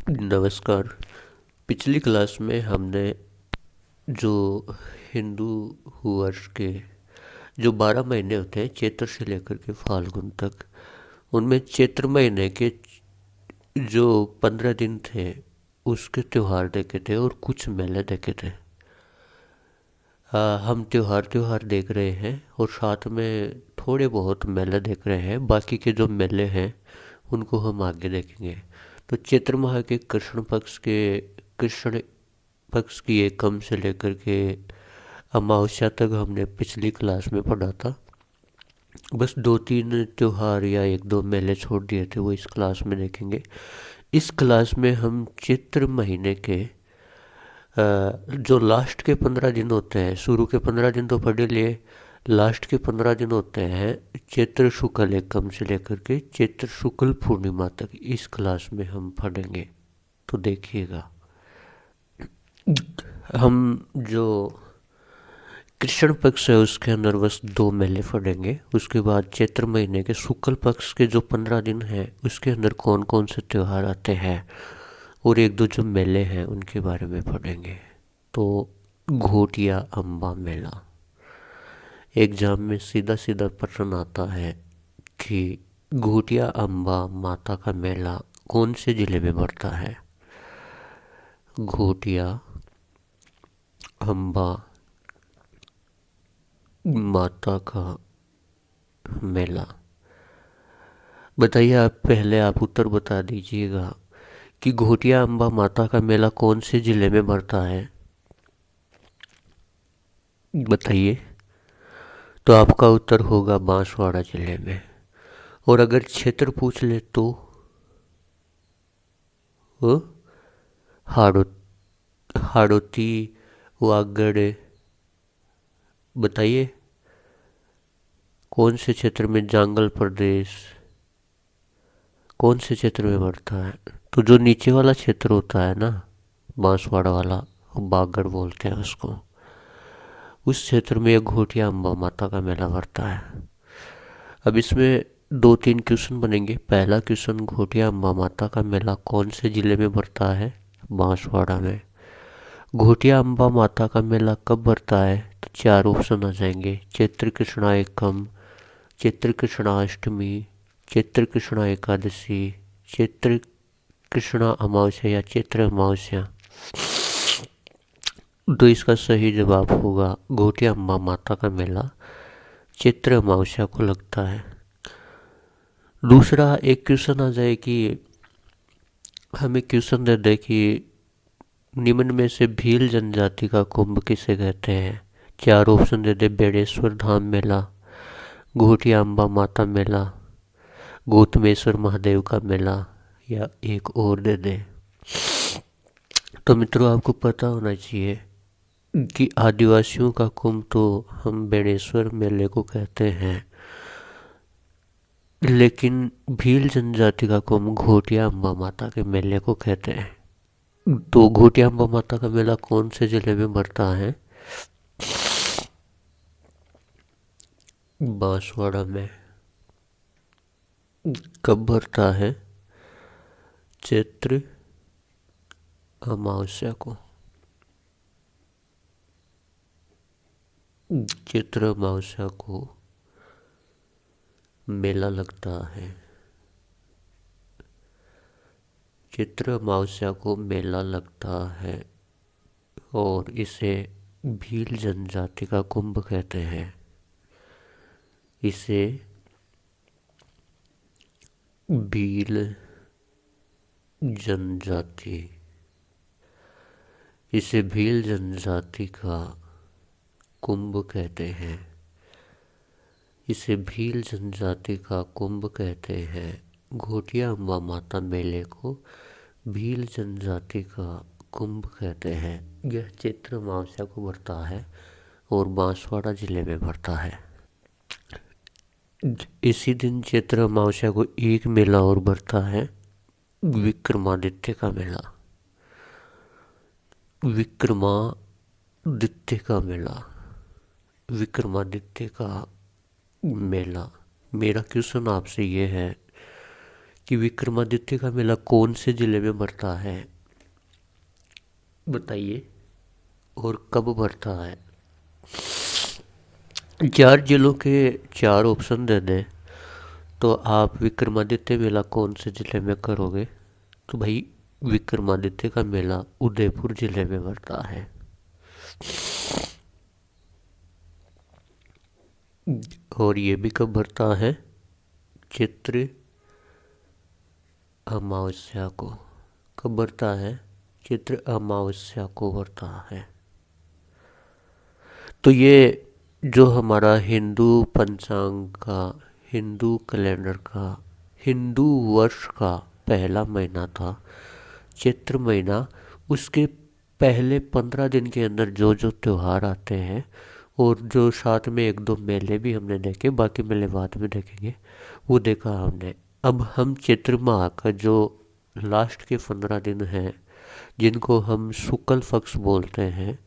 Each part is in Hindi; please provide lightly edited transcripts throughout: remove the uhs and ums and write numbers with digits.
नमस्कार। पिछली क्लास में हमने जो हिंदू वर्ष के जो 12 महीने होते हैं चैत्र से लेकर के फाल्गुन तक, उनमें चैत्र महीने के जो 15 दिन थे उसके त्योहार देखे थे और कुछ मेले देखे थे। हम त्योहार त्योहार देख रहे हैं और साथ में थोड़े बहुत मेले देख रहे हैं। बाकी के जो मेले हैं उनको हम आगे देखेंगे। तो चैत्र माह के कृष्ण पक्ष की एकम से लेकर के अमावस्या तक हमने पिछली क्लास में पढ़ा था। बस दो तीन त्योहार या एक दो मेले छोड़ दिए थे, वो इस क्लास में देखेंगे। इस क्लास में हम चैत्र महीने के जो लास्ट के 15 दिन होते हैं, शुरू के 15 दिन तो पढ़ लिए, लास्ट के 15 दिन होते हैं चैत्र शुक्ल एकम से लेकर के चैत्र शुक्ल पूर्णिमा तक, इस क्लास में हम पढ़ेंगे। तो देखिएगा, हम जो कृष्ण पक्ष है उसके अंदर बस दो मेले पढ़ेंगे। उसके बाद चैत्र महीने के शुक्ल पक्ष के जो 15 दिन हैं उसके अंदर कौन कौन से त्यौहार आते हैं और एक दो जो मेले हैं उनके बारे में पढ़ेंगे। तो घोटिया अम्बा मेला, एग्जाम में सीधा सीधा प्रश्न आता है कि घोटिया अम्बा माता का मेला कौन से जिले में पड़ता है। घोटिया अम्बा माता का मेला, बताइए। आप उत्तर बता दीजिएगा कि घोटिया अम्बा माता का मेला कौन से जिले में पड़ता है। बताइए। तो आपका उत्तर होगा बांसवाड़ा जिले में। और अगर क्षेत्र पूछ ले तो वो हाड़ो हाड़ोती वागड़, बताइए कौन से क्षेत्र में, जंगल प्रदेश कौन से क्षेत्र में पड़ता है। तो जो नीचे वाला क्षेत्र होता है ना, बांसवाड़ा वाला, बागड़ बोलते हैं उसको, उस क्षेत्र में एक घोटिया अम्बा माता का मेला पड़ता है। अब इसमें दो तीन क्वेश्चन बनेंगे। पहला क्वेश्चन, घोटिया अम्बा माता का मेला कौन से जिले में पड़ता है। बांसवाड़ा में। घोटिया अम्बा माता का मेला कब पड़ता है, तो चार ऑप्शन आ जाएंगे। चैत्र कृष्णा एकम, चैत्र कृष्णा अष्टमी, चैत्र कृष्णा एकादशी, चैत्र कृष्णा अमावस्या या चैत्र अमावस्या। तो इसका सही जवाब होगा घोटिया अम्बा माता का मेला चैत्र अमावस्या को लगता है। दूसरा एक क्वेश्चन आ जाए कि हमें क्वेश्चन दे दे कि निम्न में से भील जनजाति का कुंभ किसे कहते हैं। चार ऑप्शन दे दे। बेड़ेश्वर धाम मेला, घोटिया अम्बा माता मेला, गौतमेश्वर महादेव का मेला, या एक और दे दे। तो मित्रों, आपको पता होना चाहिए कि आदिवासियों का कुंभ तो हम बेड़ेश्वर मेले को कहते हैं, लेकिन भील जनजाति का कुंभ घोटिया अम्बा माता के मेले को कहते हैं। तो घोटिया अम्बा माता का मेला कौन से जिले में पड़ता है। बांसवाड़ा में। कब भरता है, चैत्र अमावस्या को। चैत्र अमावस्या को मेला लगता है। चैत्र अमावस्या को मेला लगता है और इसे भील जनजाति का कुंभ कहते हैं। इसे भील जनजाति इसे भील जनजाति का कुंभ कहते हैं। इसे भील जनजाति का कुंभ कहते हैं। घोटिया अम्बा माता मेले को भील जनजाति का कुंभ कहते हैं। यह चैत्र अमावस्या को पड़ता है और बांसवाड़ा जिले में पड़ता है। इसी दिन चैत्र अमावस्या को एक मेला और बढ़ता है, विक्रमादित्य का मेला। विक्रमादित्य का मेला, विक्रमादित्य का मेला। मेरा क्वेश्चन आपसे ये है कि विक्रमादित्य का मेला कौन से जिले में पड़ता है, बताइए, और कब पड़ता है। 4 जिलों के 4 ऑप्शन दे दें तो आप विक्रमादित्य मेला कौन से जिले में करोगे, तो भाई विक्रमादित्य का मेला उदयपुर जिले में पड़ता है। और ये भी कब पड़ता है, चित्र अमावस्या को। कब पड़ता है, चित्र अमावस्या को पड़ता है। तो ये जो हमारा हिंदू पंचांग का, हिंदू कैलेंडर का, हिंदू वर्ष का पहला महीना था, चैत्र महीना, उसके पहले 15 दिन के अंदर जो जो त्यौहार आते हैं और जो साथ में एक दो मेले भी हमने देखे, बाकी मेले बाद में देखेंगे, वो देखा हमने। अब हम चैत्र माह का जो लास्ट के 15 दिन हैं, जिनको हम शुक्ल पक्ष बोलते हैं,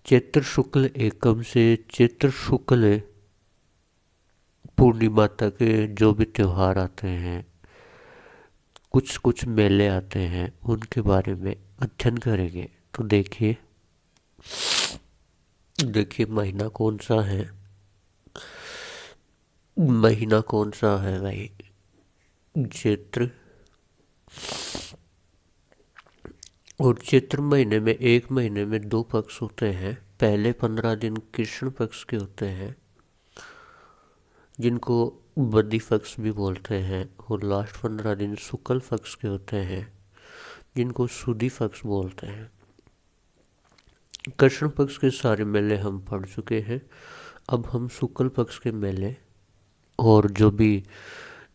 चैत्र शुक्ल एकम से चैत्र शुक्ल पूर्णिमा तक जो भी त्यौहार आते हैं, कुछ कुछ मेले आते हैं, उनके बारे में अध्ययन करेंगे। तो देखिए, देखिए महीना कौन सा है, महीना कौन सा है भाई, चैत्र। और चैत्र महीने में, एक महीने में 2 पक्ष होते हैं। पहले 15 दिन कृष्ण पक्ष के होते हैं, जिनको बद्धी पक्ष भी बोलते हैं, और लास्ट 15 दिन शुक्ल पक्ष के होते हैं, जिनको शुद्धि पक्ष बोलते हैं। कृष्ण पक्ष के सारे मेले हम पढ़ चुके हैं। अब हम शुक्ल पक्ष के मेले और जो भी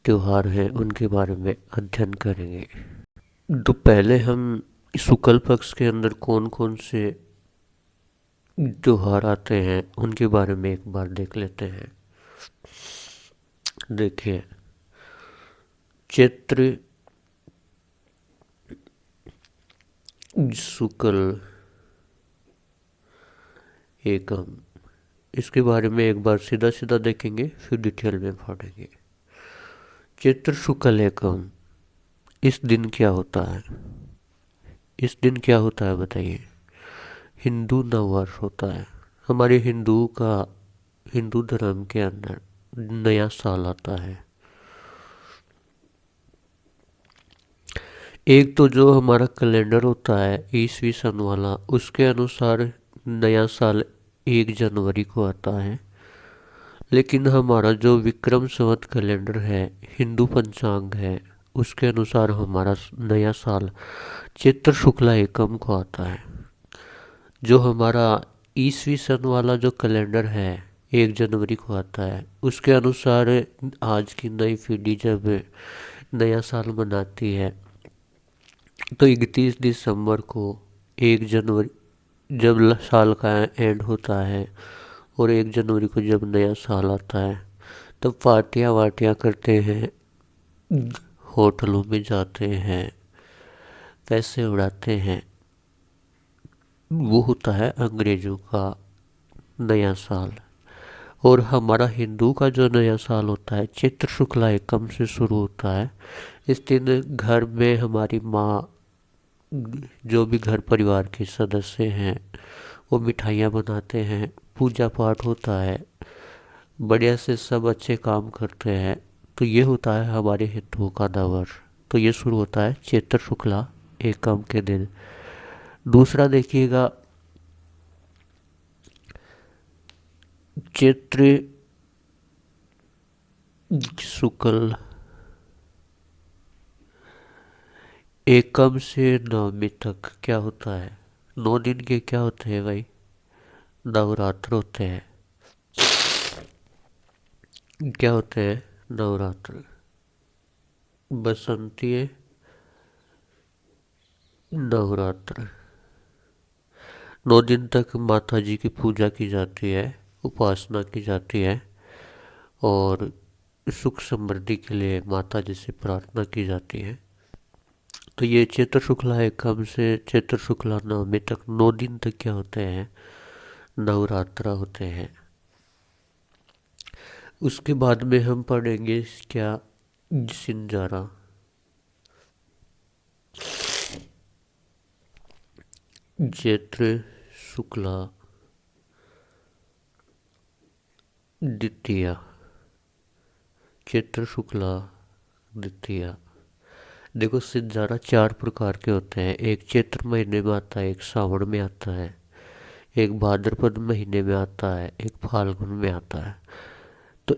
त्योहार हैं उनके बारे में अध्ययन करेंगे। तो पहले हम शुक्ल पक्ष के अंदर कौन कौन से त्योहार आते हैं उनके बारे में एक बार देख लेते हैं। देखिए, चैत्र शुक्ल एकम, इसके बारे में एक बार सीधा सीधा देखेंगे, फिर डिटेल में पढ़ेंगे। चैत्र शुक्ल एकम, इस दिन क्या होता है, इस दिन क्या होता है बताइए। हिंदू नववर्ष होता है। हमारे हिंदू का, हिंदू धर्म के अंदर नया साल आता है। एक तो जो हमारा कैलेंडर होता है ईसवी सन वाला, उसके अनुसार नया साल 1 जनवरी को आता है। लेकिन हमारा जो विक्रम संवत कैलेंडर है, हिंदू पंचांग है, उसके अनुसार हमारा नया साल चैत्र शुक्ला एकम को आता है। जो हमारा ईसवी सन वाला जो कैलेंडर है 1 जनवरी को आता है, उसके अनुसार आज की नई पीढ़ी जब नया साल मनाती है तो 31 दिसंबर को, 1 जनवरी जब साल का एंड होता है और 1 जनवरी को जब नया साल आता है, तब पार्टियाँ वार्टियाँ करते हैं, होटलों में जाते हैं, पैसे उड़ाते हैं। वो होता है अंग्रेजों का नया साल। और हमारा हिंदू का जो नया साल होता है चैत्र शुक्ला एकम से शुरू होता है। इस दिन घर में हमारी माँ, जो भी घर परिवार के सदस्य हैं, वो मिठाइयाँ बनाते हैं, पूजा पाठ होता है, बढ़िया से सब अच्छे काम करते हैं। तो ये होता है हमारे हिंदुओं का नववर्ष। तो ये शुरू होता है चैत्र शुक्ला एकम के दिन। दूसरा देखिएगा, चैत्र शुक्ल एकम से नवमी तक क्या होता है, 9 दिन के क्या होते हैं भाई, नवरात्र होते हैं। क्या होते हैं, नवरात्र, बसंती नवरात्र। 9 दिन तक माता जी की पूजा की जाती है, उपासना की जाती है, और सुख समृद्धि के लिए माता जी से प्रार्थना की जाती है। तो ये चैत्र शुक्ला एकम से चैत्र शुक्ला नवमी तक 9 दिन तक क्या होते हैं, नवरात्रा होते हैं। उसके बाद में हम पढ़ेंगे क्या, सिंजारा। चैत्र शुक्ला द्वितीया। चैत्र शुक्ला द्वितीया। देखो, सिद्धारा चार प्रकार के होते हैं। एक चैत्र महीने में आता है, एक सावन में आता है, एक भाद्रपद महीने में आता है, एक फाल्गुन में आता है। तो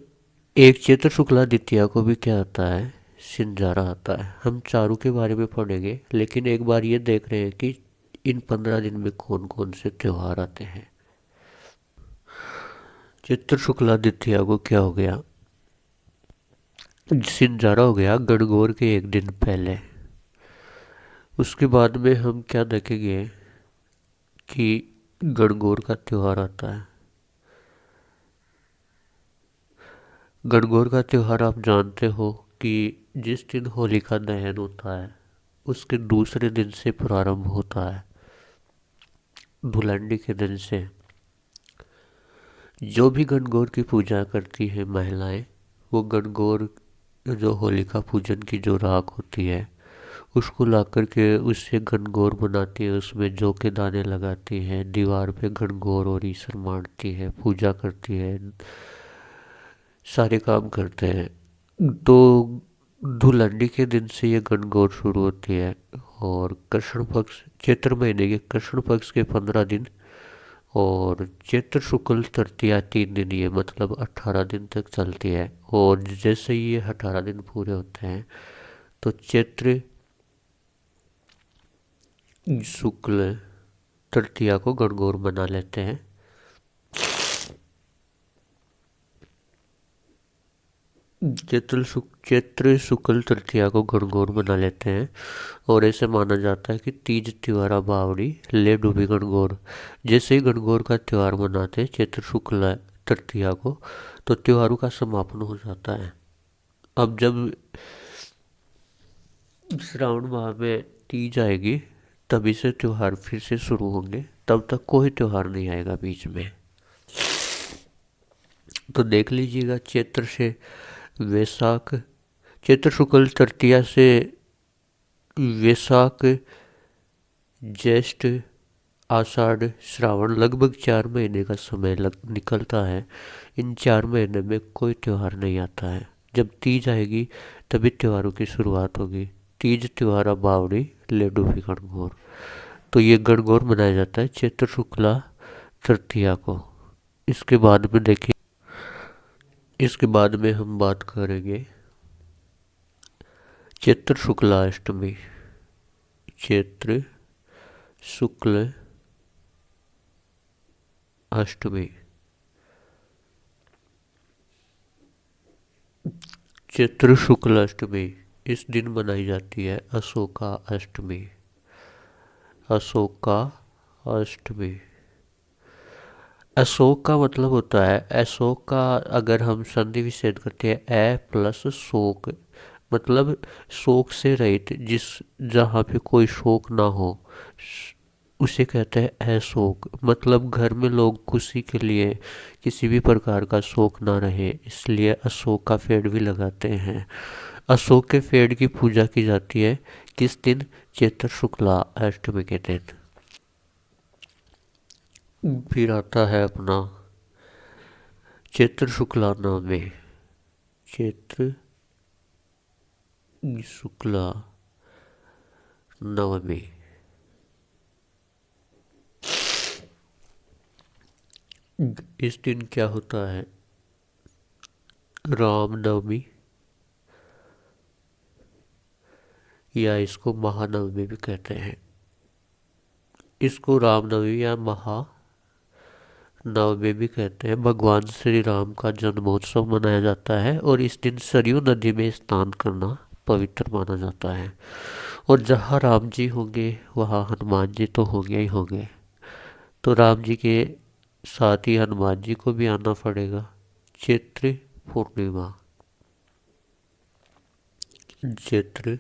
एक चैत्र शुक्ला द्वितीया को भी क्या आता है, सिंजारा आता है। हम चारों के बारे में पढ़ेंगे, लेकिन एक बार ये देख रहे हैं कि इन 15 दिन में कौन कौन से त्योहार आते हैं। चैत्र शुक्ला द्वितीया को क्या हो गया, सिंजारा हो गया गणगौर के एक दिन पहले। उसके बाद में हम क्या देखेंगे कि गणगौर का त्योहार आता है। गणगौर का त्योहार आप जानते हो कि जिस दिन होलिका दहन होता है उसके दूसरे दिन से प्रारंभ होता है, धुलंडी के दिन से। जो भी गणगौर की पूजा करती है महिलाएं, वो गणगौर जो होलिका पूजन की जो राख होती है उसको ला कर के उससे गणगौर बनाती है, उसमें जौ के दाने लगाती है, दीवार पे गणगौर और ईसर मारती है, पूजा करती है, सारे काम करते हैं। तो धुलंडी के दिन से ये गणगौर शुरू होती है। और कृष्ण पक्ष, चैत्र महीने के कृष्ण पक्ष के 15 दिन और चैत्र शुक्ल तृतीया 3 दिन, ये मतलब 18 दिन तक चलती है। और जैसे ही ये 18 दिन पूरे होते हैं तो चैत्र शुक्ल तृतीया को गणगौर मना लेते हैं। चैत्र शुक्ल तृतीया को गणगौर मना लेते हैं। और ऐसे माना जाता है कि तीज त्योहारा बावड़ी ले डूबी गणगौर। जैसे ही गणगौर का त्यौहार मनाते हैं चैत्र शुक्ल तृतीया को, तो त्योहारों का समापन हो जाता है। अब जब श्रावण माह में तीज आएगी तभी से त्योहार फिर से शुरू होंगे, तब तक कोई त्योहार नहीं आएगा बीच में। तो देख लीजिएगा, चैत्र से वैशाख, चैत्र शुक्ल तृतीया से वैशाख, ज्येष्ठ, आषाढ़, श्रावण, लगभग 4 महीने का समय निकलता है। इन 4 महीने में कोई त्यौहार नहीं आता है। जब तीज आएगी तभी त्योहारों की शुरुआत होगी। तीज त्योहारा बावड़ी ले डूबी गणगौर। तो ये गणगौर मनाया जाता है चैत्र शुक्ला तृतीया को। इसके बाद में देखिए, इसके बाद में हम बात करेंगे चैत्र शुक्ला अष्टमी। चैत्र शुक्ल अष्टमी। चैत्र शुक्ल अष्टमी इस दिन मनाई जाती है अशोका अष्टमी। अशोका अष्टमी। अशोक का मतलब होता है, अशोक का अगर हम संधि विच्छेद करते हैं ए प्लस शोक, मतलब शोक से रहित, जिस जहाँ पे कोई शोक ना हो उसे कहते हैं अशोक। मतलब घर में लोग खुशी के लिए किसी भी प्रकार का शोक ना रहे, इसलिए अशोक का पेड़ भी लगाते हैं। अशोक के पेड़ की पूजा की जाती है किस दिन, चैत्र शुक्ला अष्टमी के दिन। फिर आता है अपना चैत्र शुक्ला नवमी। चैत्र शुक्ला नवमी। इस दिन क्या होता है, रामनवमी, या इसको महानवमी भी कहते हैं। इसको रामनवमी या महानवमी भी कहते हैं। भगवान श्री राम का जन्मोत्सव मनाया जाता है और इस दिन सरयू नदी में स्नान करना पवित्र माना जाता है। और जहाँ राम जी होंगे वहाँ हनुमान जी तो होंगे ही होंगे, तो राम जी के साथ ही हनुमान जी को भी आना पड़ेगा। चैत्र पूर्णिमा। चैत्र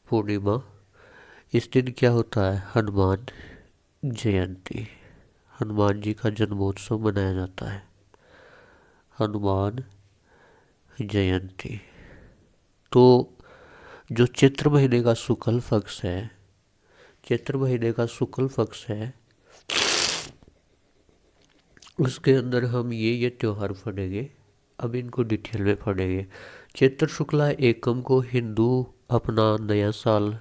पूर्णिमा, इस दिन क्या होता है, हनुमान जयंती, हनुमान जी का जन्मोत्सव मनाया जाता है। हनुमान जयंती। तो जो चैत्र महीने का शुक्ल पक्ष है, चैत्र महीने का शुक्ल पक्ष है, उसके अंदर हम ये त्योहार पढ़ेंगे। अब इनको डिटेल में पढ़ेंगे। चैत्र शुक्ला एकम को हिंदू अपना नया साल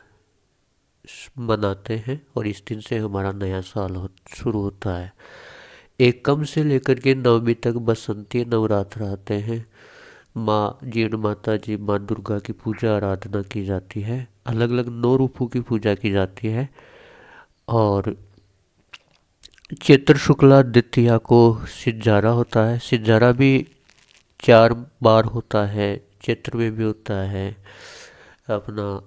मनाते हैं और इस दिन से हमारा नया साल शुरू होता है। एकम से लेकर के नवमी तक बसंती नवरात्र आते हैं। माँ जीण माता जी, माँ दुर्गा की पूजा आराधना की जाती है। अलग अलग 9 रूपों की पूजा की जाती है। और चैत्र शुक्ला द्वितीया को सिज्जारा होता है। सिज्जारा भी 4 बार होता है। चैत्र में भी होता है, अपना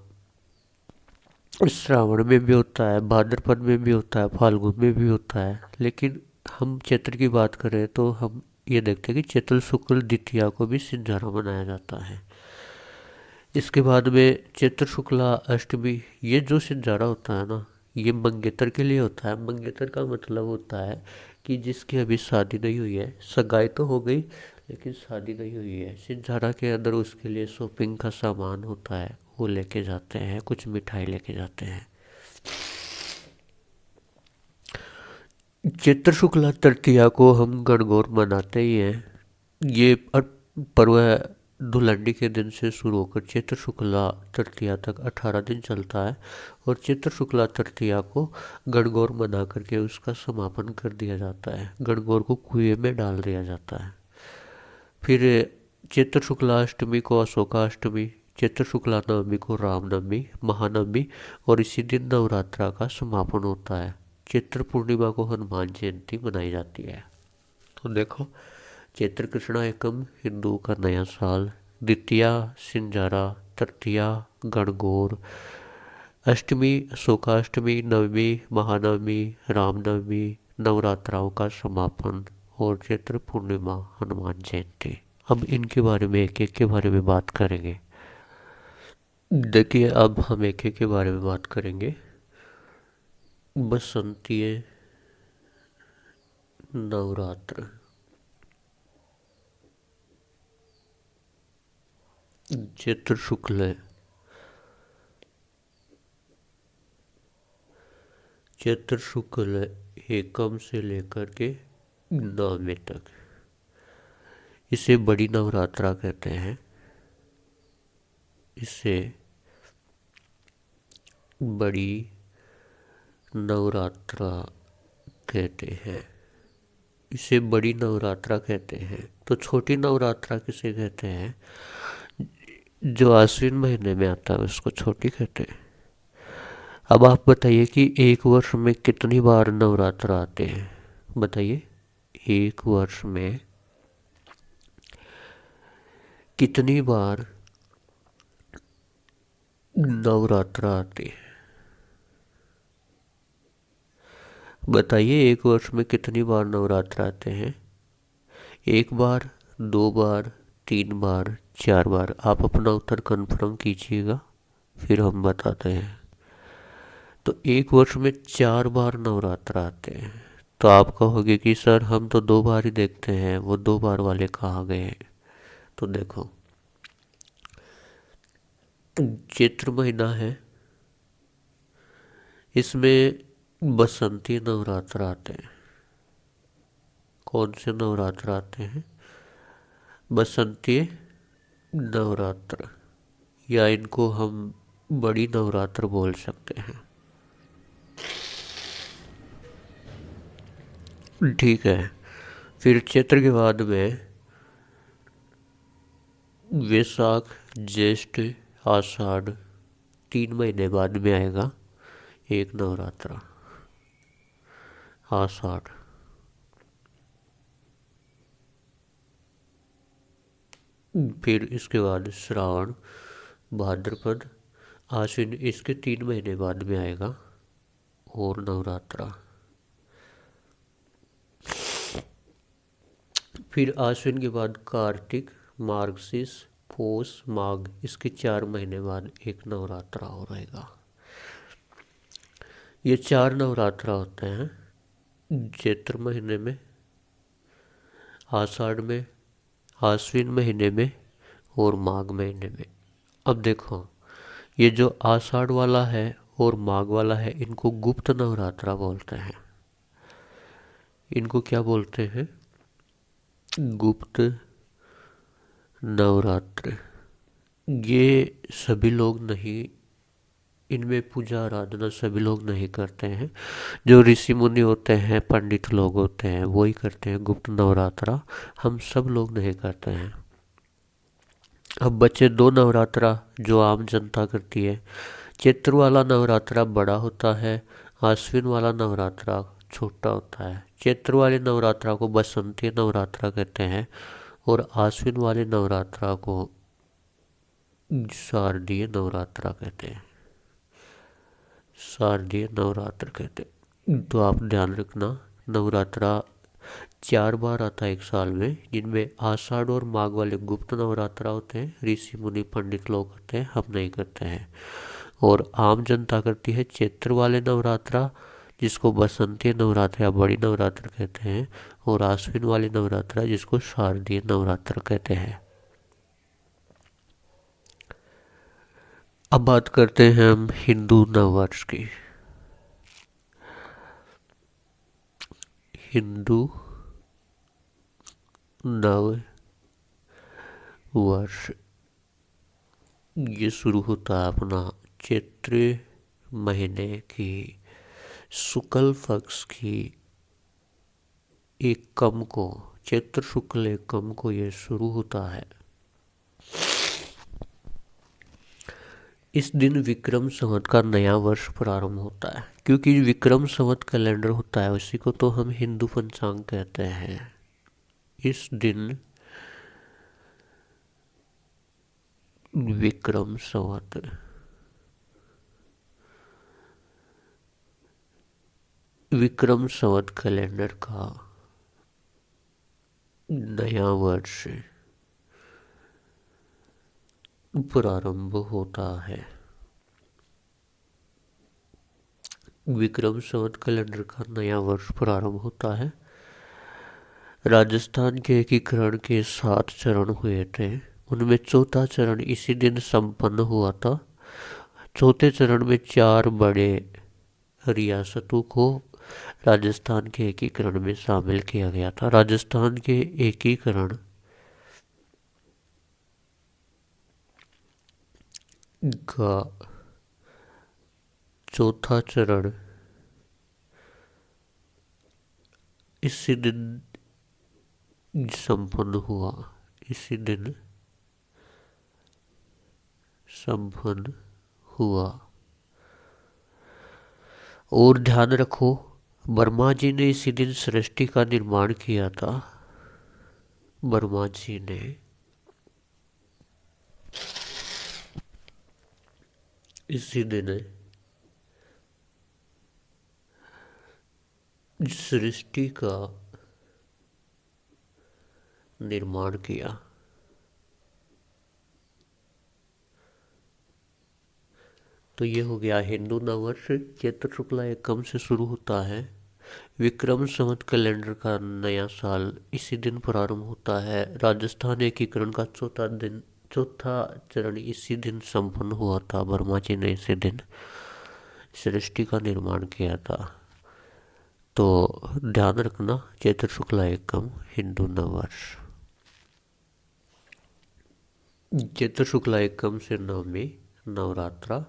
श्रावण में भी होता है, भाद्रपद में भी होता है, फाल्गुन में भी होता है। लेकिन हम चैत्र की बात करें तो हम ये देखते हैं कि चैत्र शुक्ल द्वितीया को भी सिंजारा मनाया जाता है। इसके बाद में चैत्र शुक्ला अष्टमी, ये जो सिंजारा होता है ना, ये मंगेतर के लिए होता है। मंगेतर का मतलब होता है कि जिसकी अभी शादी नहीं हुई है, सगाई तो हो गई लेकिन शादी नहीं हुई है। सिंजारा के अंदर उसके लिए शॉपिंग का सामान होता है, वो लेके जाते हैं, कुछ मिठाई लेके जाते हैं। चैत्र शुक्ला तृतीया को हम गणगौर मनाते ही हैं। ये पर्व धुलंडी के दिन से शुरू होकर चैत्र शुक्ला तृतीया तक 18 दिन चलता है। और चैत्र शुक्ला तृतीया को गणगौर मना करके उसका समापन कर दिया जाता है। गणगौर को कुएं में डाल दिया जाता है। फिर चैत्र शुक्ला अष्टमी को अशोकाष्टमी, चैत्र शुक्ला नवमी को रामनवमी, महानवमी और इसी दिन नवरात्रा का समापन होता है। चैत्र पूर्णिमा को हनुमान जयंती मनाई जाती है। तो देखो, चैत्र कृष्णा एकम हिंदू का नया साल, द्वितीया सिंजारा, तृतीया गणगौर, अष्टमी अशोकाष्टमी, नवमी महानवमी, रामनवमी, नवरात्राओं का समापन और चैत्र पूर्णिमा हनुमान जयंती। अब इनके बारे में एक एक के बारे में बात करेंगे। देखिए, अब हम एक एक के बारे में बात करेंगे। बसंतीय नवरात्र। चैत्र शुक्ल, चैत्र शुक्ल एकम से लेकर के नवमी तक, इसे बड़ी नवरात्रा कहते हैं। इसे बड़ी नवरात्रा कहते हैं। इसे बड़ी नवरात्रा कहते हैं। तो छोटी नवरात्रा किसे कहते हैं? जो आश्विन महीने में आता है उसको छोटी कहते हैं। अब आप बताइए कि एक वर्ष में कितनी बार नवरात्र आते हैं? बताइए, एक वर्ष में कितनी बार नवरात्र आते हैं? बताइए, एक वर्ष में कितनी बार नवरात्र आते हैं? 1 बार, 2 बार, 3 बार, 4 बार? आप अपना उत्तर कंफर्म कीजिएगा, फिर हम बताते हैं। तो एक वर्ष में 4 बार नवरात्र आते हैं। तो आप कहोगे कि सर हम तो 2 बार ही देखते हैं, वो 2 बार वाले कहाँ गए? तो देखो, चैत्र महीना है, इसमें बसंती नवरात्र आते हैं। कौन से नवरात्र आते हैं? बसंती नवरात्र, या इनको हम बड़ी नवरात्र बोल सकते हैं। ठीक है। फिर चैत्र के बाद में वैशाख, ज्येष्ठ, आषाढ़, 3 महीने बाद में आएगा एक नवरात्रा, आषाढ़। फिर इसके बाद श्रावण, भाद्रपद, आश्विन, इसके 3 महीने बाद में आएगा और नवरात्रा। फिर आश्विन के बाद कार्तिक, मार्गशीर्ष, पौष, माघ, इसके 4 महीने बाद एक नवरात्रा हो रहेगा। ये 4 नवरात्रा होते हैं चैत्र महीने में, आषाढ़ में, आश्विन महीने में और माघ महीने में। अब देखो, ये जो आषाढ़ वाला है और माघ वाला है, इनको गुप्त नवरात्रा बोलते हैं। इनको क्या बोलते हैं? गुप्त नवरात्र। ये सभी लोग नहीं, इनमें पूजा आराधना सभी लोग नहीं करते हैं। जो ऋषि मुनि होते हैं, पंडित लोग होते हैं, वही करते हैं गुप्त नवरात्रा। हम सब लोग नहीं करते हैं। अब बचे दो नवरात्रा जो आम जनता करती है। चैत्र वाला नवरात्रा बड़ा होता है, आश्विन वाला नवरात्रा छोटा होता है। चैत्र वाले नवरात्रा को बसंती नवरात्रा कहते हैं और आश्विन वाले नवरात्रा को शारदीय नवरात्रा कहते हैं। शारदीय नवरात्र कहते हैं। तो आप ध्यान रखना, नवरात्रा 4 बार आता है एक साल में, जिनमें आषाढ़ और माघ वाले गुप्त नवरात्रा होते हैं, ऋषि मुनि पंडित लोग करते हैं, हम नहीं करते हैं। और आम जनता करती है चैत्र वाले नवरात्रा, जिसको बसंती नवरात्र या बड़ी नवरात्र कहते हैं, और आश्विन वाली नवरात्रा जिसको शारदीय नवरात्र कहते हैं। अब बात करते हैं हम हिंदू नववर्ष की। हिंदू नव वर्ष ये शुरू होता है अपना चैत्र महीने की शुक्ल पक्ष की एकम को, चैत्र शुक्ल एकम को ये शुरू होता है। इस दिन विक्रम संवत का नया वर्ष प्रारंभ होता है। क्योंकि विक्रम संवत कैलेंडर होता है, उसी को तो हम हिंदू पंचांग कहते हैं। इस दिन विक्रम संवत विक्रम संवत कैलेंडर का नया वर्ष प्रारंभ होता है। विक्रम संवत कैलेंडर का नया वर्ष प्रारंभ होता है। राजस्थान के एकीकरण के 7 चरण हुए थे, उनमें चौथा चरण इसी दिन संपन्न हुआ था। चौथे चरण में 4 बड़े रियासतों को राजस्थान के एकीकरण में शामिल किया गया था। राजस्थान के एकीकरण का चौथा चरण इसी दिन संपन्न हुआ। इसी दिन संपन्न हुआ। और ध्यान रखो, ब्रह्मा जी ने इसी दिन सृष्टि का निर्माण किया था। ब्रह्मा जी ने इसी दिन सृष्टि का निर्माण किया। तो ये हो गया हिंदू नववर्ष। चैत्र शुक्ला एकम से शुरू होता है। विक्रम संवत कैलेंडर का नया साल इसी दिन प्रारंभ होता है। राजस्थान एकीकरण का चौथा चरण इसी दिन संपन्न हुआ था। वर्मा जी ने इसी दिन सृष्टि का निर्माण किया था। तो ध्यान रखना, चैत्र शुक्ला एकम हिंदू नववर्ष। चैत्र शुक्ला एकम से नवमी नवरात्रा।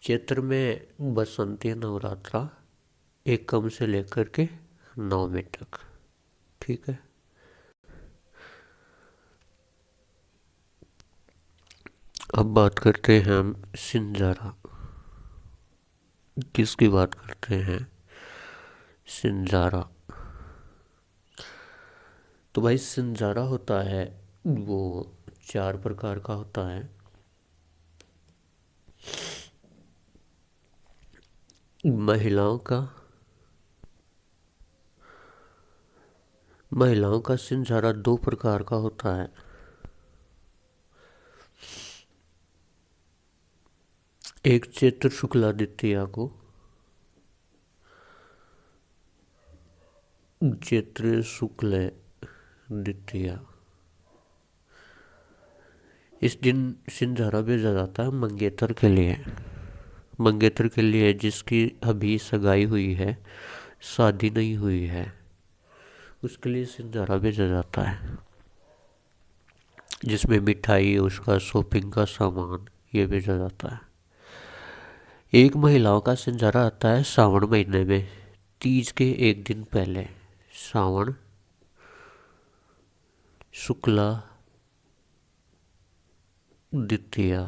चैत्र में बसंती नवरात्रा एकम से लेकर के नवमी तक। ठीक है। अब बात करते हैं हम सिंजारा। किसकी बात करते हैं? सिंजारा। तो भाई सिंजारा होता है वो 4 प्रकार का होता है। महिलाओं का सिंजारा 2 प्रकार का होता है। एक चैत्र शुक्ला द्वितीया को, चैत्र शुक्ल द्वितीया, इस दिन सिंजारा भेजा जाता है मंगेतर के लिए। मंगेतर के लिए जिसकी अभी सगाई हुई है, शादी नहीं हुई है, उसके लिए सिंधारा भेजा जाता है, जिसमें मिठाई, उसका शॉपिंग का सामान ये भेजा जाता है। एक महिलाओं का सिंजारा आता है सावन महीने में, तीज के एक दिन पहले। सावन शुक्ला द्वितीया,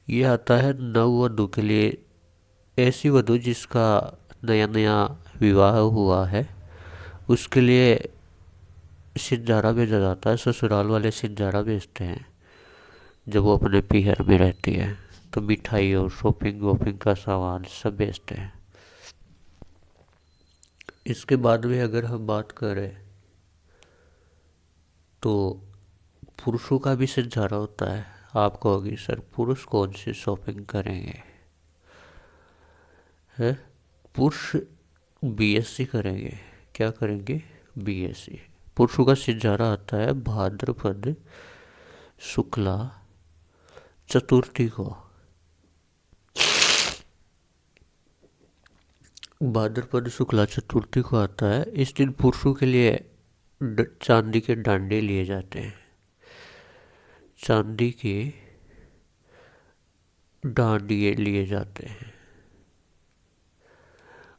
ये आता है नववधु के लिए। ऐसी वधु जिसका नया नया विवाह हुआ है, उसके लिए सिंजारा भेजा जाता है। ससुराल वाले सिंजारा भेजते हैं जब वो अपने पीहर में रहती है, तो मिठाई और शॉपिंग वॉपिंग का सामान सब भेजते हैं। इसके बाद में अगर हम बात करें तो पुरुषों का भी सिंजारा होता है। आप कहोगे सर पुरुष कौन सी शॉपिंग करेंगे, है? पुरुष बीएससी करेंगे। क्या करेंगे? बीएससी। पुरुषों का सिंजारा आता है भाद्रपद शुक्ला चतुर्थी को। भाद्रपद शुक्ला चतुर्थी को आता है। इस दिन पुरुषों के लिए चांदी के डांडे लिए जाते हैं। चांदी के डांडिए लिए जाते हैं।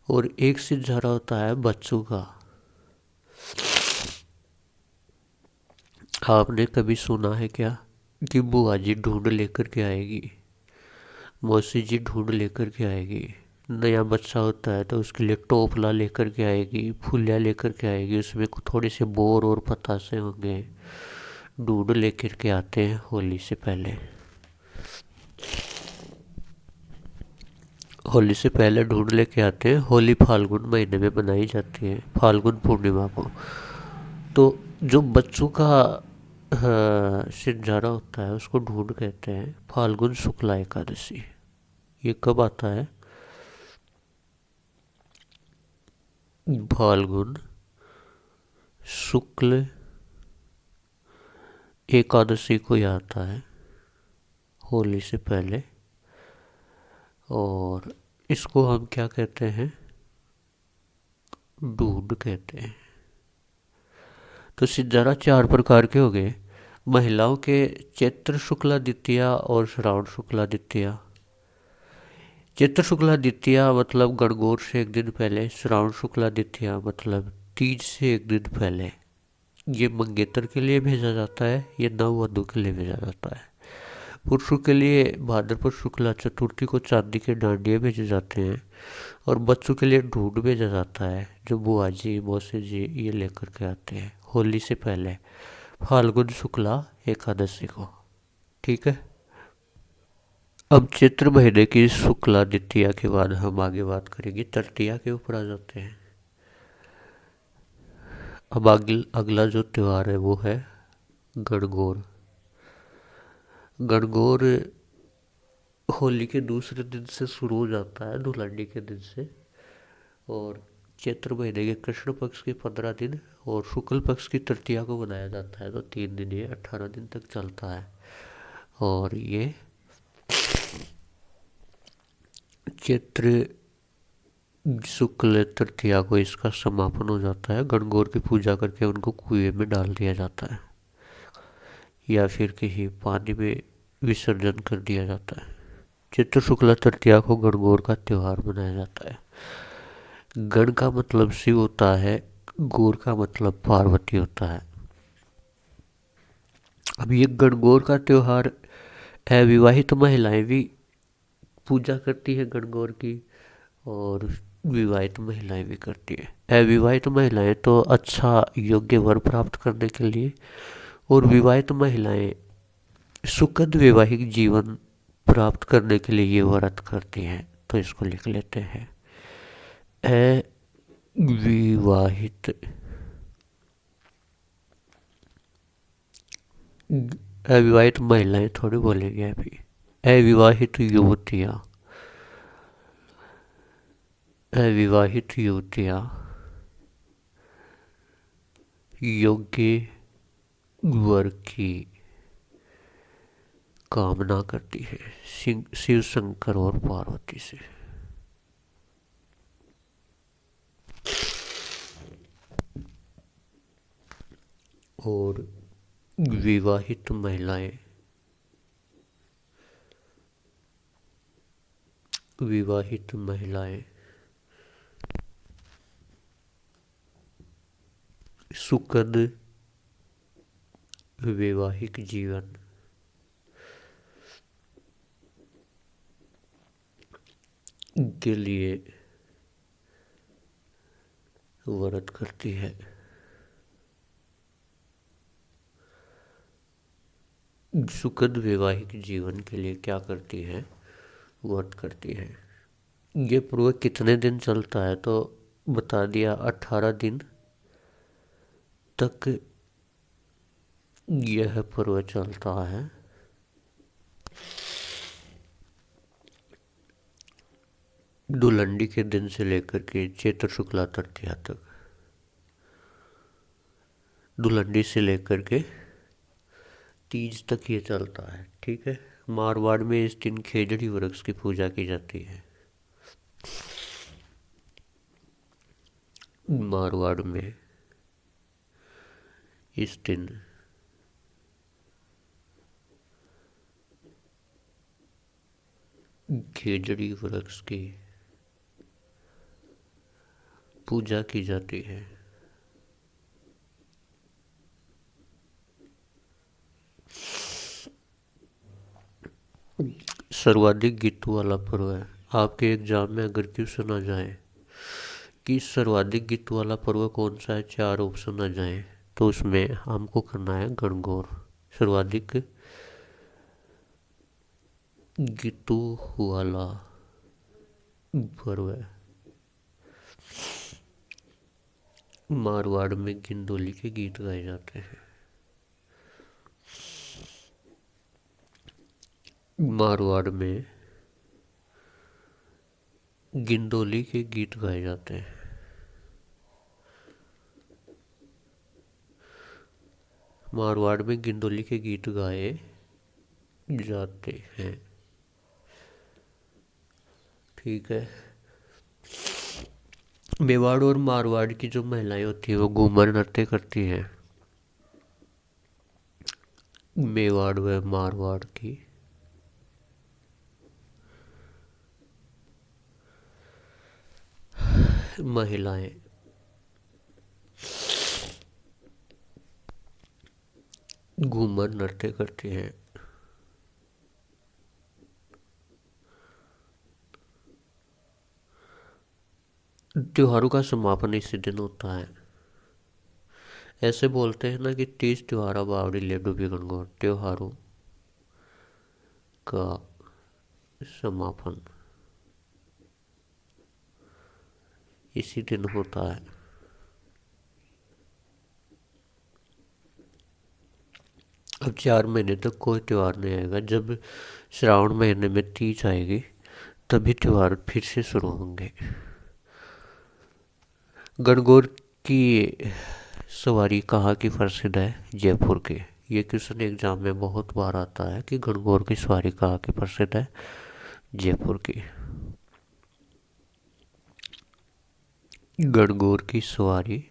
और एक सिंजारा होता है बच्चों का। आपने कभी सुना है क्या कि बुआ जी ढूंढ लेकर के आएगी, मौसी जी ढूंढ लेकर के आएगी? नया बच्चा होता है तो उसके लिए टोपला लेकर के आएगी, फुलिया लेकर के आएगी, उसमें थोड़े से बोर और पतासे होंगे। ढूंढ लेकर के आते हैं होली से पहले। होली से पहले ढूंढ लेके आते हैं। होली फाल्गुन महीने में मनाई जाती है, फाल्गुन पूर्णिमा को। तो जो बच्चों का सिंजारा होता है उसको ढूंढ कहते हैं फाल्गुन शुक्ला एकादशी। ये कब आता है? फाल्गुन शुक्ल एकादशी को ही आता है, होली से पहले। और इसको हम क्या कहते हैं? ढूंढ कहते हैं। तो सिंजारा चार प्रकार के हो गए। महिलाओं के चैत्र शुक्ला द्वितीया और श्रावण शुक्ला द्वितीया। चैत्र शुक्ला द्वितीया मतलब गणगौर से एक दिन पहले। श्रावण शुक्ला द्वितीया मतलब तीज से एक दिन पहले। ये मंगेतर के लिए भेजा जाता है, ये नववधु के लिए भेजा जाता है। पुरुषों के लिए भाद्रपद शुक्ला चतुर्थी को चांदी के डांडिये भेजे जाते हैं। और बच्चों के लिए ढूंढ भेजा जाता है, जो बुआ जी मौसी जी ये लेकर के आते हैं होली से पहले, फाल्गुन शुक्ला एकादशी को। ठीक है। अब चैत्र महीने की शुक्ला द्वितीया के बाद हम आगे बात करेंगे तृतीया के ऊपर आ जाते हैं। अब अगला जो त्यौहार है वो है गणगौर। गणगौर होली के दूसरे दिन से शुरू हो जाता है, धुलांडी के दिन से। और चैत्र महीने के कृष्ण पक्ष के 15 दिन और शुक्ल पक्ष की तृतीया को मनाया जाता है। तो 3 दिन, ये 18 दिन तक चलता है। और ये चैत्र शुक्ल तृतीया को इसका समापन हो जाता है। गणगौर की पूजा करके उनको कुएं में डाल दिया जाता है या फिर कहीं पानी में विसर्जन कर दिया जाता है। चैत्र शुक्ला तृतीया को गणगौर का त्योहार मनाया जाता है। गण का मतलब शिव होता है, गौर का मतलब पार्वती होता है। अब ये गणगौर का त्योहार अविवाहित महिलाएं भी पूजा करती है गणगौर की, और विवाहित महिलाएं भी करती है। अविवाहित महिलाएं तो अच्छा योग्य वर प्राप्त करने के लिए, और विवाहित महिलाएं सुखद वैवाहिक जीवन प्राप्त करने के लिए ये व्रत करती हैं। तो इसको लिख लेते हैं, अविवाहित अविवाहित महिलाएं थोड़ी बोलेंगे अभी, अविवाहित युवतियाँ, अविवाहित युवतियाँ योग्य वर की कामना करती है शिव शंकर और पार्वती से। और विवाहित महिलाएं विवाहित महिलाएं सुखद वैवाहिक जीवन के लिए व्रत करती है। सुखद वैवाहिक जीवन के लिए क्या करती है? व्रत करती है। ये पर्व कितने दिन चलता है? तो बता दिया, 18 दिन तक यह पर्व चलता है। धुलंडी के दिन से लेकर के चैत्र शुक्ला तृतीया तक। धुलंडी से लेकर के तीज तक ये चलता है। ठीक है। मारवाड़ में इस दिन खेजड़ी वृक्ष की पूजा की जाती है। मारवाड़ में इस दिन खेजड़ी वृक्ष की पूजा की जाती है। सर्वाधिक गीतों वाला पर्व है। आपके एग्जाम में अगर क्वेश्चन आ जाए कि सर्वाधिक गीतों वाला पर्व कौन सा है, 4 ऑप्शन आ जाए, तो उसमें हमको करना है गणगौर। सर्वाधिक गीतों वाला पर्व है। मारवाड़ में गिंदोली के गीत गाए जाते हैं। मारवाड़ में गिंदोली के गीत गाए जाते हैं। मारवाड़ में गिंदोली के गीत गाए जाते हैं। ठीक है। मेवाड़ और मारवाड़ की जो महिलाएं होती है वो घूमर नृत्य करती हैं। मेवाड़ व मारवाड़ की महिलाएं घूमर नृत्य करती हैं। त्योहारों का समापन इसी दिन होता है। ऐसे बोलते हैं ना कि 30 त्योहार बावड़ी ले डूबी गणगौर। त्योहारों का समापन इसी दिन होता है। अब 4 महीने तक कोई त्यौहार नहीं आएगा। जब श्रावण महीने में तीज आएगी तभी त्यौहार फिर से शुरू होंगे। गणगौर की सवारी कहाँ की प्रसिद्ध है? जयपुर की। ये क्वेश्चन एग्जाम में बहुत बार आता है कि गणगौर की सवारी कहाँ की प्रसिद्ध है? जयपुर की। गणगौर की सवारी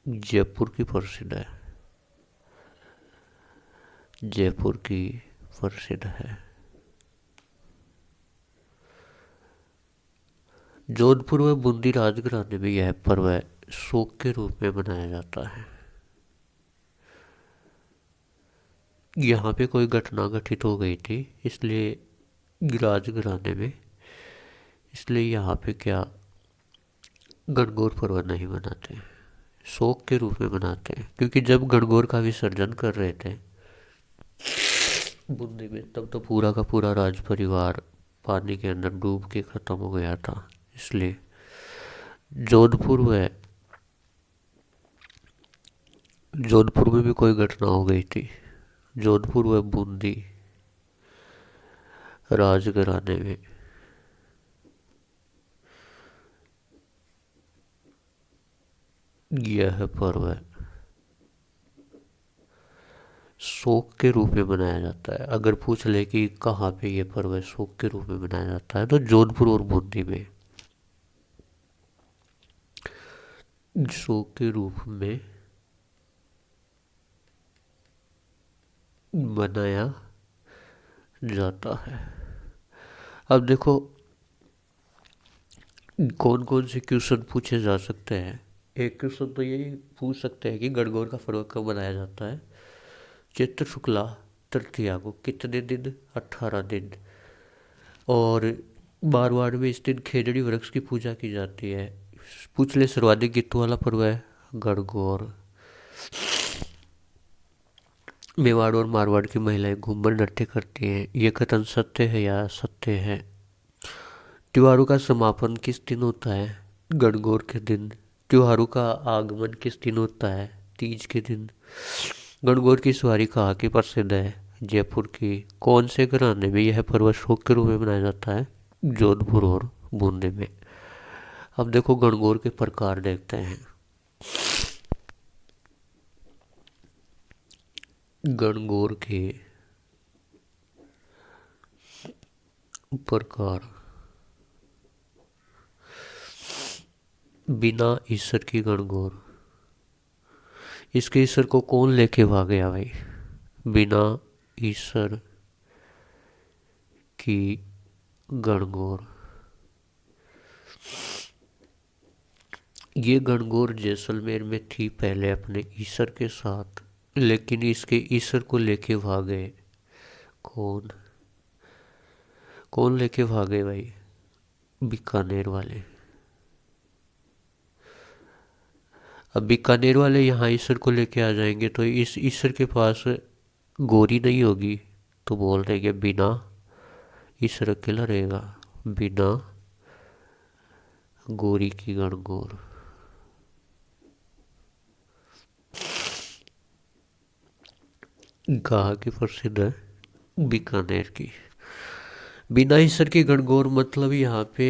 जयपुर की प्रसिद्ध है। जयपुर की प्रसिद्ध है। जोधपुर व बूंदी राजघराने में यह पर्व शोक के रूप में मनाया जाता है। यहाँ पे कोई घटना घटित हो गई थी, इसलिए राजघराने में, इसलिए यहाँ पे क्या गणगौर पर्व नहीं मनाते, शोक के रूप में मनाते हैं। क्योंकि जब गणगौर का विसर्जन कर रहे थे बूंदी में, तब तो पूरा का पूरा राज परिवार पानी के अंदर डूब के खत्म हो गया था। इसलिए जोधपुर में भी कोई घटना हो गई थी। जोधपुर व बूंदी राजघराने में यह पर्व शोक के रूप में मनाया जाता है। अगर पूछ ले कि कहाँ पे ये पर्व शोक के रूप में मनाया जाता है, तो जोधपुर और बूंदी में शोक के रूप में मनाया जाता है। अब देखो कौन कौन से क्वेश्चन पूछे जा सकते हैं। एक क्वेश्चन तो यही पूछ सकते हैं कि गणगौर का पर्व कब मनाया जाता है। चैत्र शुक्ला तृतीया को, कितने दिन? 18 दिन। और मारवाड़ में इस दिन खेजड़ी वृक्ष की पूजा की जाती है। पूछ ले सर्वाधिक गीतों वाला पर्व है गणगौर। मेवाड़ और मारवाड़ की महिलाएं घूमर नृत्य करती हैं। ये कथन सत्य है या असत्य है? त्योहारों का समापन किस दिन होता है? गणगौर के दिन। त्योहारों का आगमन किस दिन होता है? तीज के दिन। गणगौर की सवारी कहाँ की प्रसिद्ध है? जयपुर की। कौन से घराने में यह पर्व शोक के रूप में मनाया जाता है? जोधपुर और बूंदी में। अब देखो गणगौर के प्रकार देखते हैं। गणगौर के प्रकार। बिना ईश्वर की गणगौर। इसके ईश्वर को कौन लेके भाग गया भाई? बिना ईश्वर की गणगौर। ये गणगौर जैसलमेर में थी पहले अपने ईश्वर के साथ, लेकिन इसके ईश्वर को लेके भागे। कौन? कौन लेके भागे भाई? बीकानेर वाले। अब बीकानेर वाले यहाँ ईश्वर को लेके आ जाएंगे तो इस ईश्वर के पास गौरी नहीं होगी, तो बोल देंगे बिना ईश्वर अकेला रहेगा। बिना गौरी की गणगौर। कहाँ की प्रसिद्ध है? बीकानेर की। बिना ईश्वर की गणगौर मतलब यहाँ पे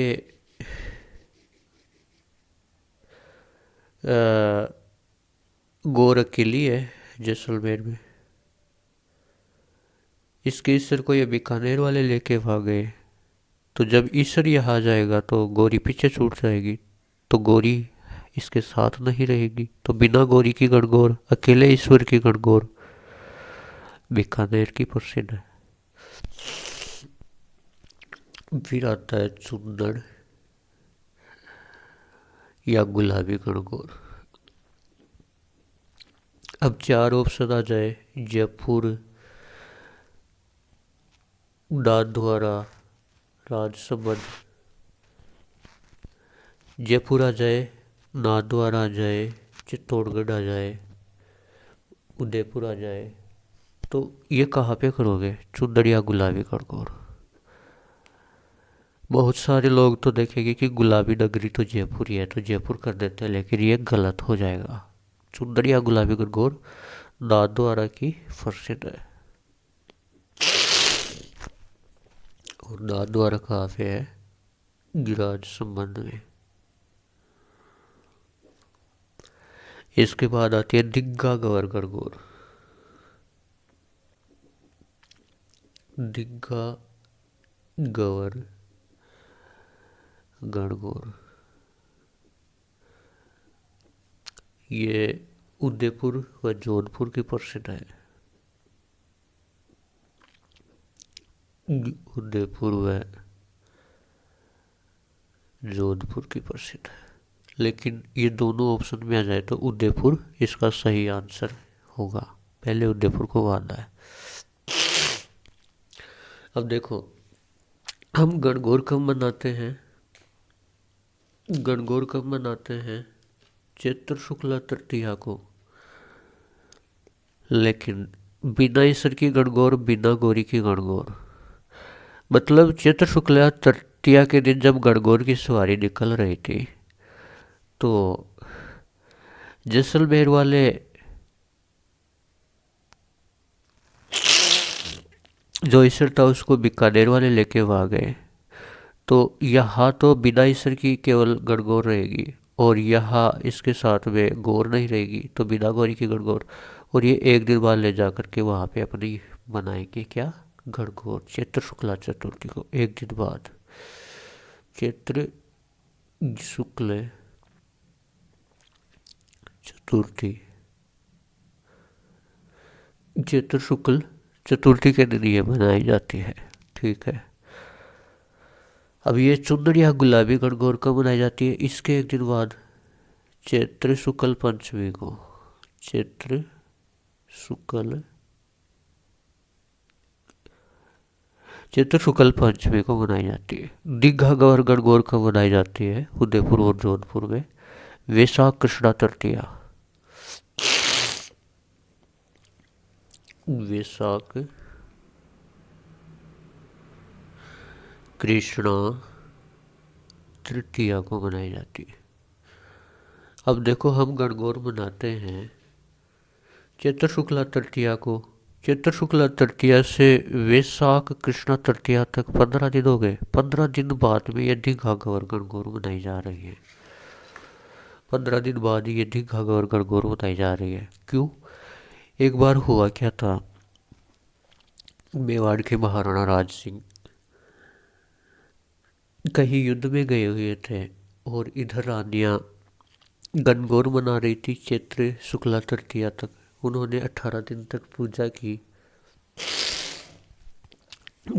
गौर अकेली है जैसलमेर में। इसके ईश्वर को ये बीकानेर वाले लेके भागे, तो जब ईश्वर यहाँ आ जाएगा तो गौरी पीछे छूट जाएगी, तो गौरी इसके साथ नहीं रहेगी। तो बिना गौरी की गणगौर, अकेले ईश्वर की गणगौर बीकानेर की प्रसिद्ध है। फिर आता है चुंदड़ या गुलाबी गणगौर। अब चार ऑप्शन आ जाए। जयपुर, नाथद्वारा, राजसमंद। जयपुर आ जाए, नाथद्वारा आ जाए, चित्तौड़गढ़ आ जाए, उदयपुर आ जाए, तो ये कहाँ पे करोगे? चुंदड़ या गुलाबी गणगौर। बहुत सारे लोग तो देखेंगे कि गुलाबी नगरी तो जयपुर ही है, तो जयपुर कर देते हैं, लेकिन ये गलत हो जाएगा। चुंदड़ या गुलाबी गणगौर नाथद्वारा की प्रसिद्ध है। और नाथद्वारा कहाँ पे है? गिराज संबंध में। इसके बाद आती है दिग्गा गवर गणगौर। दिग्गा गवर गणगौर ये उदयपुर व जौनपुर की प्रसिद्ध है। उदयपुर व जोधपुर की प्रसिद्ध है, लेकिन ये दोनों ऑप्शन में आ जाए तो उदयपुर इसका सही आंसर होगा। पहले उदयपुर को मानना है। अब देखो हम गणगौर कब मनाते हैं? गणगौर कब मनाते हैं? चैत्र शुक्ला तृतीया को। लेकिन बिना ईश्वर की गणगौर, बिना गौरी की गणगौर, मतलब चैत्र शुक्ला तृतीया के दिन जब गणगौर की सवारी निकल रही थी, तो जैसलमेर वाले जो ईश्वर था उसको बीकानेर वाले लेके वहाँ गए। तो यहाँ तो बिना ईश्वर की केवल गणगौर रहेगी, और यहाँ इसके साथ में गौर नहीं रहेगी, तो बिना गौरी की गणगौर। और ये एक दिन बाद ले जा करके वहाँ पे अपनी बनाएंगे क्या, गणगौर, चैत्र शुक्ला चतुर्थी को एक दिन बाद। चैत्र शुक्ल चतुर्थी, चैत्र शुक्ल चतुर्थी के दिन ये बनाई जाती है। ठीक है। अब ये चुंदड़ या गुलाबी गणगौर कब बनाई जाती है, इसके एक दिन बाद चैत्र शुक्ल पंचमी को, चैत्र शुक्ल चैत्र शुक्ल पंचमी को मनाई जाती है। दीघा गौर गणगौर कब मनाई जाती है, उदयपुर और जोधपुर में वैशाख कृष्णा तृतीया, वैशाख कृष्णा तृतीया को मनाई जाती है। अब देखो हम गणगौर मनाते हैं चैत्र शुक्ला तृतीया को, चैत्र शुक्ला तृतीया से वैशाख कृष्णा तृतीया तक 15 दिन हो गए। 15 दिन बाद में ये दीघा गौर गणगौर मनाई जा रही है। 15 दिन बाद ये दीघा गौर गणगौर मनाई जा रही है। क्यों? एक बार हुआ क्या था, मेवाड़ के महाराणा राज सिंह कहीं युद्ध में गए हुए थे और इधर रानियां गणगौर मना रही थी चैत्र शुक्ला तृतीया तक। उन्होंने 18 दिन तक पूजा की।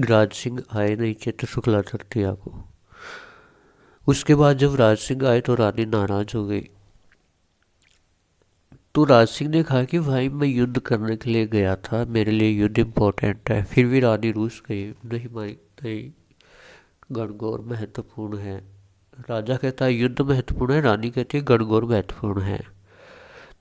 राज सिंह आए नहीं चैत्र शुक्ला तृतीया को। उसके बाद जब राज सिंह आए तो रानी नाराज हो गई। तो राज सिंह ने कहा कि भाई मैं युद्ध करने के लिए गया था, मेरे लिए युद्ध इम्पोर्टेंट है। फिर भी रानी रूस गई, नहीं मानी, नहीं, गणगौर महत्वपूर्ण है। राजा कहता है युद्ध महत्वपूर्ण है, रानी कहती है गणगौर महत्वपूर्ण है।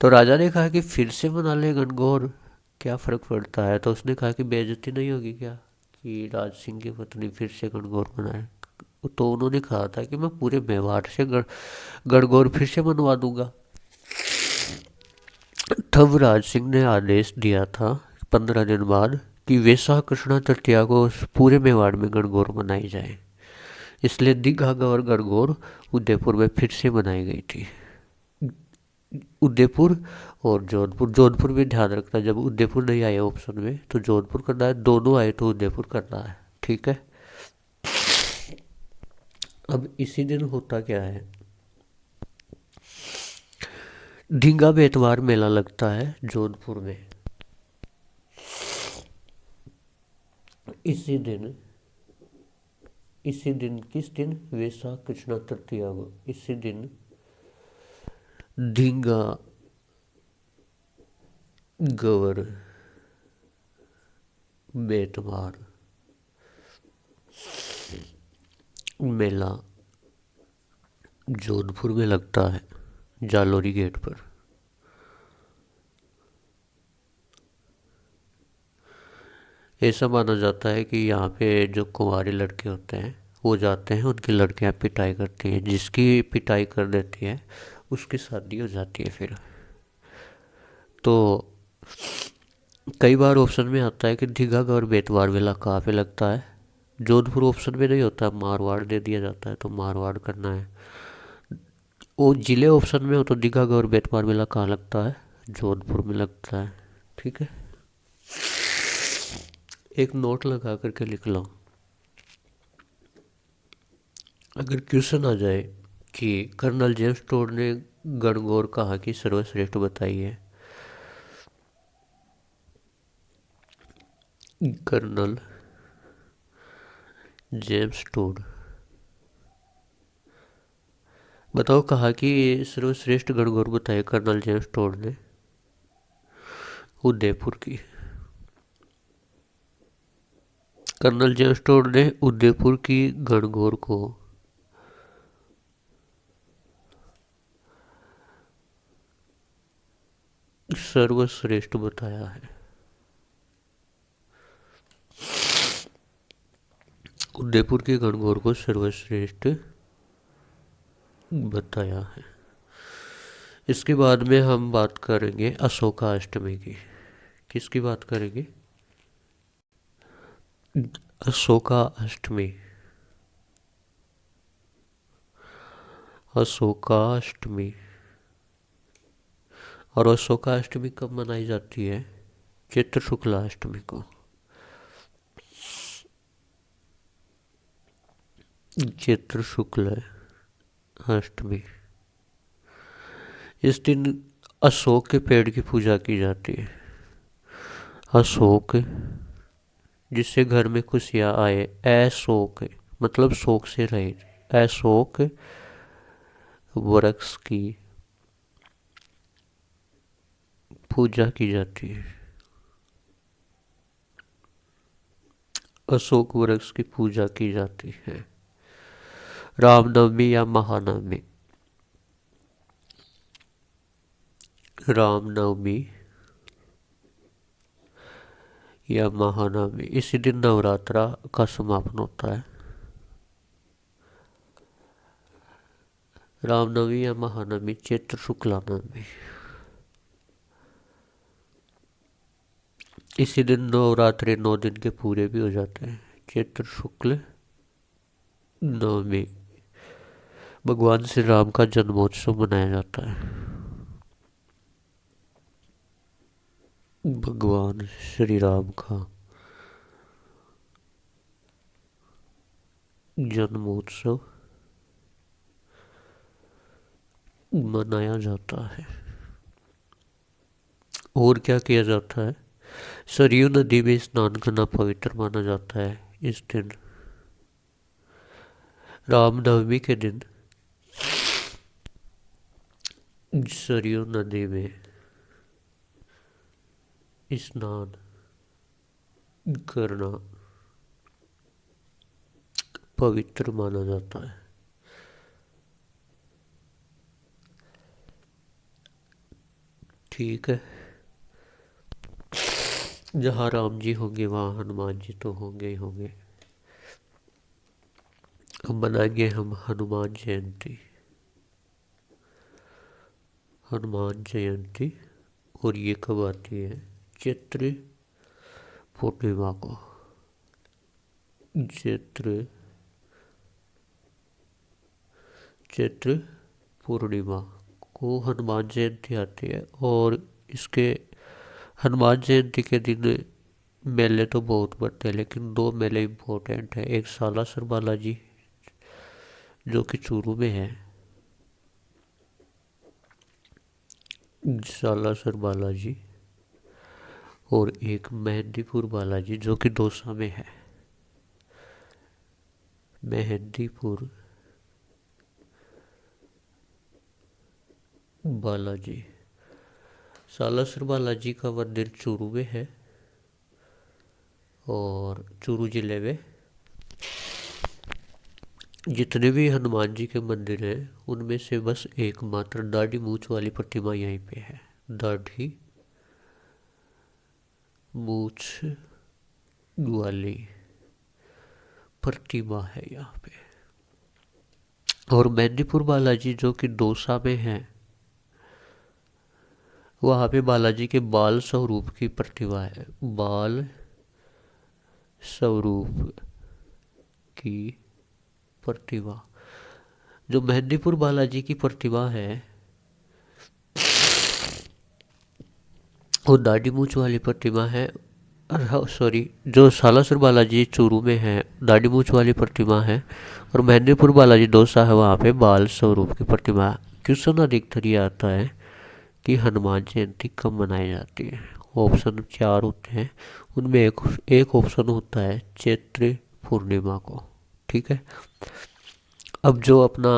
तो राजा ने कहा कि फिर से मना ले गणगौर, क्या फ़र्क पड़ता है। तो उसने कहा कि बेइज्जती नहीं होगी क्या कि राज सिंह की पत्नी फिर से गणगौर मनाए। तो उन्होंने कहा था कि मैं पूरे मेवाड़ से गणगौर फिर से मनवा दूंगा। तब राज सिंह ने आदेश दिया था 15 दिन बाद कि वैशाख कृष्णा तृतीया को पूरे मेवाड़ में गणगौर मनाई जाए। इसलिए दीघा गौर गणगौर उदयपुर में फिर से मनाई गई थी। उदयपुर और जोधपुर, जोधपुर में ध्यान रखना, जब उदयपुर नहीं आया ऑप्शन में तो जोधपुर करना है, दोनों आए तो उदयपुर करना है। ठीक है। अब इसी दिन होता क्या है, ढींगा बेतवार मेला लगता है जोधपुर में। इसी दिन, इसी दिन किस दिन, वैशाख कृष्णा तृतीया को, इसी दिन ढींगा गवर बेतवार मेला जोधपुर में लगता है, जालोरी गेट पर। ऐसा माना जाता है कि यहाँ पे जो कुंवारे लड़के होते हैं वो जाते हैं, उनकी लड़कियाँ पिटाई करती हैं, जिसकी पिटाई कर देती है उसकी शादी हो जाती है फिर। तो कई बार ऑप्शन में आता है कि दीघा और बेतवार मेला कहाँ पे लगता है। जोधपुर ऑप्शन में नहीं होता, मारवाड़ दे दिया जाता है, तो मारवाड़ करना है। वो जिले ऑप्शन में हो तो दीघा और बेतवार मेला कहाँ लगता है, जोधपुर में लगता है। ठीक है। एक नोट लगा करके लिख लो, अगर क्वेश्चन आ जाए कि कर्नल जेम्स टोड ने गणगौर कहाँ की सर्वश्रेष्ठ बताई है, कर्नल जेम्स टोड बताओ कहाँ की सर्वश्रेष्ठ गणगौर बताई कर्नल जेम्स टोड ने, उदयपुर की। कर्नल जेम्स टोड ने उदयपुर की गणगौर को सर्वश्रेष्ठ बताया है। उदयपुर की गणगौर को सर्वश्रेष्ठ बताया है। इसके बाद में हम बात करेंगे अशोका अष्टमी की। किसकी बात करेंगे, अशोका अष्टमी। अशोका अष्टमी, और अशोकाष्टमी कब मनाई जाती है? चैत्र शुक्ला अष्टमी को। चैत्र शुक्ल अष्टमी। इस दिन अशोक के पेड़ की पूजा की जाती है। अशोक, जिससे घर में खुशियाँ आए, अशोक मतलब शोक से रहित, अशोक वृक्ष की पूजा की जाती है। अशोक वृक्ष की पूजा की जाती है। रामनवमी या महानवमी। रामनवमी या महानवमी, इसी दिन नवरात्रा का समापन होता है। रामनवमी या महानवमी, चैत्र शुक्ला नवमी। इसी दिन नवरात्रि 9 दिन के पूरे भी हो जाते हैं। चैत्र शुक्ल नवमी भगवान श्री राम का जन्मोत्सव मनाया जाता है। भगवान श्री राम का जन्मोत्सव मनाया जाता है। और क्या किया जाता है? सरयू नदी में स्नान करना पवित्र माना जाता है। इस दिन रामनवमी के दिन सरयू नदी में स्नान करना पवित्र माना जाता है। ठीक है। जहाँ राम जी होंगे वहाँ हनुमान जी तो होंगे ही होंगे। हम मनाएंगे हम हनुमान जयंती। हनुमान जयंती। और ये कब आती है? चैत्र पूर्णिमा को। चैत्र पूर्णिमा को हनुमान जयंती आती है। और इसके हनुमान जयंती के दिन मेले तो बहुत बढ़ते हैं, लेकिन 2 मेले इम्पोर्टेंट है। एक सालासर बालाजी जो कि चूरू में है, सालासर बालाजी, और एक मेहंदीपुर बालाजी जो कि दौसा में है। मेहंदीपुर बालाजी। सालासर बालाजी का मंदिर चूरू में है। और चूरू जिले में जितने भी हनुमान जी के मंदिर हैं उनमें से बस एकमात्र दाढ़ी मूछ वाली प्रतिमा यहीं पे है। दाढ़ी मूछ वाली प्रतिमा है यहाँ पे। और मेहंदीपुर बालाजी जो कि दौसा में है, वहाँ पे बालाजी के बाल स्वरूप की प्रतिमा है। बाल स्वरूप की प्रतिमा। जो मेहंदीपुर बालाजी की प्रतिमा है वो दाढ़ी मूछ वाली प्रतिमा है। सॉरी, जो सालासर बालाजी चूरू में है दाढ़ी मूछ वाली प्रतिमा है, और मेहंदीपुर बालाजी दौसा है, वहाँ पे बाल स्वरूप की प्रतिमा। क्वेश्चन अधिकतर ये आता है कि हनुमान जयंती कब मनाई जाती है। ऑप्शन 4 होते हैं, उनमें एक ऑप्शन होता है चैत्र पूर्णिमा को। ठीक है। अब जो अपना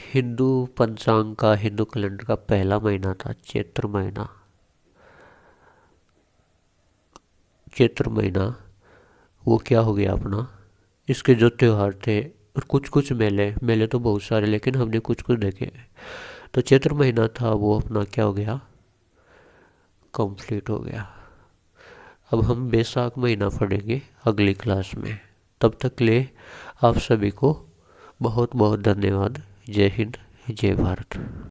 हिंदू पंचांग का, हिंदू कैलेंडर का पहला महीना था चैत्र महीना, चैत्र महीना वो क्या हो गया अपना। इसके जो त्यौहार थे और कुछ कुछ मेले तो बहुत सारे, लेकिन हमने कुछ कुछ देखे। तो चैत्र महीना था वो अपना क्या हो गया, कंप्लीट हो गया। अब हम बैसाख महीना पढ़ेंगे अगली क्लास में। तब तक ले आप सभी को बहुत बहुत धन्यवाद। जय हिंद, जय भारत।